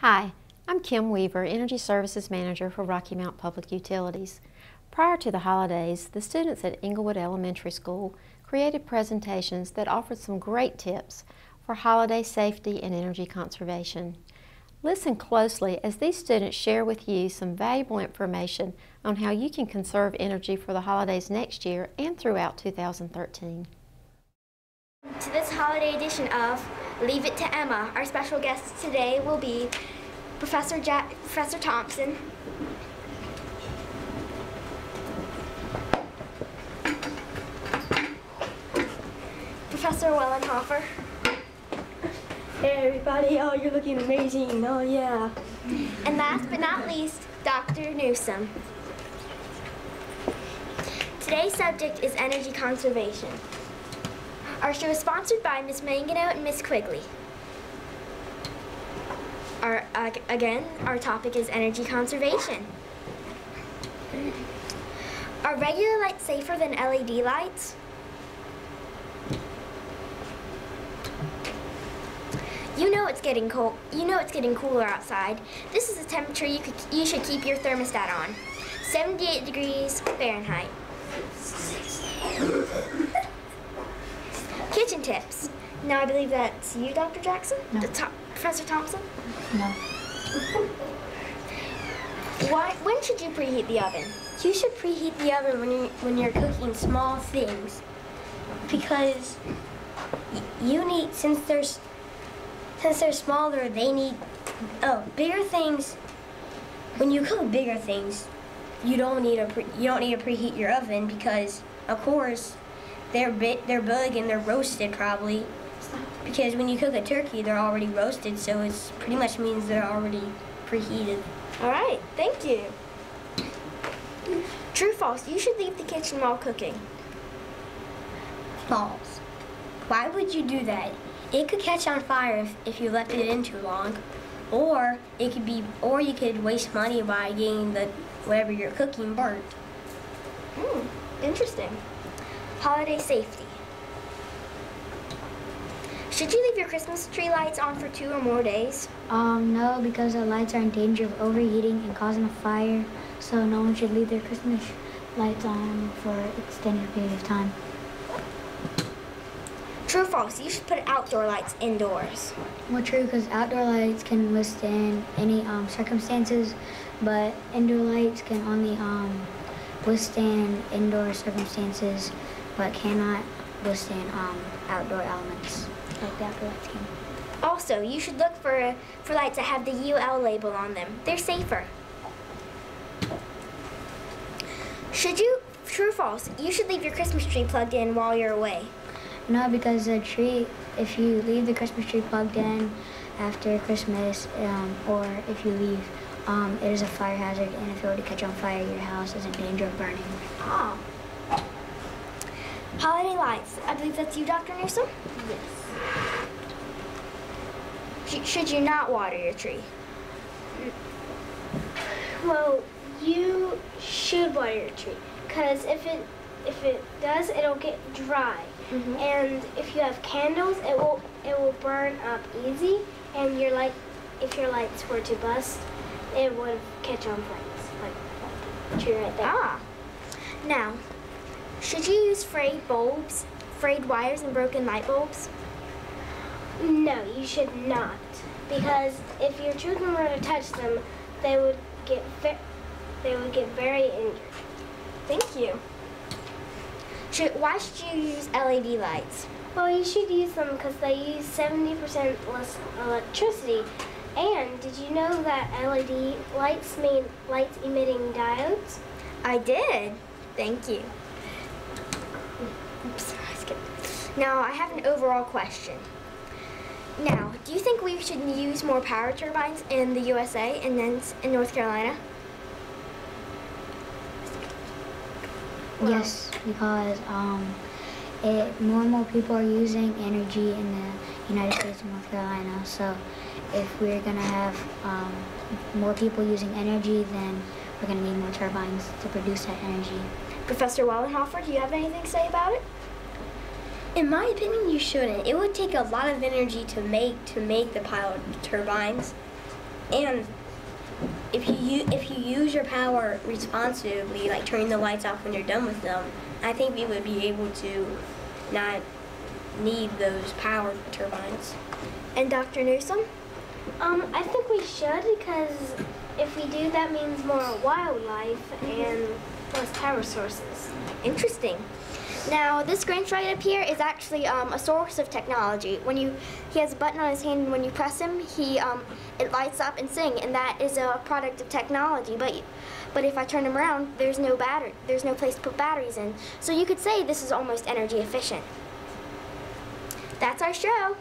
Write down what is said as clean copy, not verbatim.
Hi, I'm Kim Weaver, Energy Services Manager for Rocky Mount Public Utilities. Prior to the holidays, the students at Englewood Elementary School created presentations that offered some great tips for holiday safety and energy conservation. Listen closely as these students share with you some valuable information on how you can conserve energy for the holidays next year and throughout 2013. To this holiday edition of Leave It to Emma, our special guest today will be Professor Thompson. Professor Wellenhofer. Hey everybody, oh you're looking amazing, oh yeah. And last but not least, Dr. Newsom. Today's subject is energy conservation. Our show is sponsored by Ms. Mangano and Ms. Quigley. Again, our topic is energy conservation. Are regular lights safer than LED lights? You know it's getting cold. You know it's getting cooler outside. This is the temperature you should keep your thermostat on. 78 degrees Fahrenheit. Kitchen tips. Now I believe that's you, Dr. Jackson? No. Professor Thompson? No. When should you preheat the oven? You should preheat the oven when you're cooking small things, because you need, since they're smaller, they need bigger things. When you cook bigger things, you don't need to preheat your oven, because of course they're big and they're roasted probably. Because when you cook a turkey, they're already roasted, so it pretty much means they're already preheated. All right, thank you. True, false, you should leave the kitchen while cooking. False. Why would you do that? It could catch on fire if you left it in too long, or you could waste money by getting whatever you're cooking burnt. Interesting. Holiday safety. Should you leave your Christmas tree lights on for 2 or more days? No, because the lights are in danger of overheating and causing a fire, so no one should leave their Christmas lights on for an extended period of time. True or false, you should put outdoor lights indoors. Well, true, because outdoor lights can withstand any circumstances, but indoor lights can only withstand indoor circumstances, but cannot withstand outdoor elements like the outdoor lights can. Also, you should look for lights that have the UL label on them. They're safer. True or false, you should leave your Christmas tree plugged in while you're away. No, because the tree, if you leave the Christmas tree plugged in after Christmas, or if you leave, it is a fire hazard, and if it were to catch on fire, your house is in danger of burning. Oh. Holiday lights. I believe that's you, Dr. Newsom? Yes. Should you not water your tree? Well, you should water your tree, because if it does, it'll get dry. Mm-hmm. And if you have candles, it will burn up easy. And if your lights were to bust, it would catch on flames, like the tree right there. Ah. Now, should you use frayed bulbs, frayed wires, and broken light bulbs? No, you should not, because if your children were to touch them, they would get very injured. Thank you. Why should you use LED lights? Well, you should use them because they use 70% less electricity. And did you know that LED lights mean lights emitting diodes? I did. Thank you. Oops, I skipped. Now, I have an overall question. Now, do you think we should use more power turbines in the USA and then in North Carolina? Yes, because more and more people are using energy in the United States and North Carolina. So if we're going to have more people using energy, then we're going to need more turbines to produce that energy. Professor Wellenhofer, do you have anything to say about it? In my opinion, you shouldn't. It would take a lot of energy to make the pilot turbines. And if you use your power responsibly, like turning the lights off when you're done with them, I think we would be able to not need those power turbines. And Dr. Newsom? I think we should, because if we do, that means more wildlife and less power sources. Interesting. Now, this Grinch right up here is actually a source of technology. He has a button on his hand, and when you press him, it lights up and sings, and that is a product of technology. But if I turn him around, there's no place to put batteries in. So you could say this is almost energy efficient. That's our show.